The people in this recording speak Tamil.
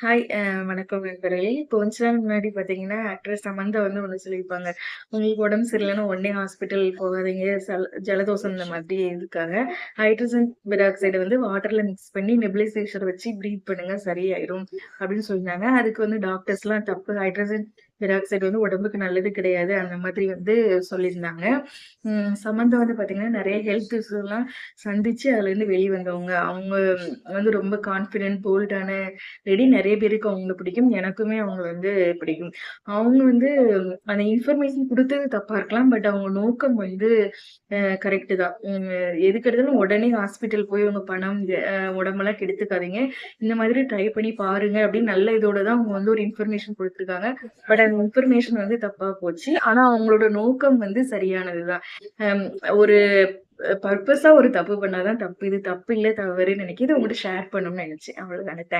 ஹாய் வணக்கம் நண்பர்களே. இப்போ கொஞ்ச நாள் முன்னாடி பார்த்தீங்கன்னா, ஆக்ட்ரஸ் சமந்தா வந்து ஒண்ணு சொல்லியிருப்பாங்க. உங்களுக்கு உடம்பு சரியில்லன்னா உடனே ஹாஸ்பிட்டல் போகாதீங்க. ஜலதோஷம் இந்த மாதிரி இருக்காங்க. ஹைட்ரஜன் பெராக்சைடு வந்து வாட்டர்ல மிக்ஸ் பண்ணி நெபுலைசேஷன் வச்சு பிரீத் பண்ணுங்க சரியாயிரும் அப்படின்னு சொல்லிருந்தாங்க. அதுக்கு வந்து டாக்டர்ஸ்லாம் தப்பு. ஹைட்ரஜன் பெராக்சைடு வந்து உடம்புக்கு நல்லது கிடையாது. அந்த மாதிரி வந்து சொல்லியிருந்தாங்க. சமந்தா வந்து பார்த்தீங்கன்னா, நெறைய ஹெல்த் இஷ்யூலாம் சந்திச்சு அதுலேருந்து வெளிய வந்தவங்க. அவங்க வந்து ரொம்ப கான்ஃபிடென்ட், போல்டான நெறைய பேருக்கு அவங்கள பிடிக்கும். எனக்குமே அவங்கள வந்து பிடிக்கும். அவங்க வந்து அந்த இன்ஃபர்மேஷன் குடுத்தது தப்பா இருக்கலாம். பட் அவங்க நோக்கம் வந்து கரெக்ட்டு தான். எதுக்கு எடுத்தாலும் உடனே ஹாஸ்பிட்டல் போய் உங்க பணம், உடம்பெல்லாம் கெடுத்துக்காதீங்க. இந்த மாதிரி ட்ரை பண்ணி பாருங்க அப்படின்னு நல்ல இதோட தான் அவங்க வந்து ஒரு இன்ஃபர்மேஷன் குடுத்துருக்காங்க. பட் அந்த இன்ஃபர்மேஷன் வந்து தப்பா போச்சு. ஆனா அவங்களோட நோக்கம் வந்து சரியானது தான். அம் ஒரு பர்ப்பஸா ஒரு தப்பு பண்ணா தான் தப்பு. இது தப்பு இல்ல, தவறுன்னு நெனைக்கிறேன். இத உங்கட்ட ஷேர் பண்ணணும்னு நெனச்சேன். அவ்வளவுதானே. தேங்க்ஸ்.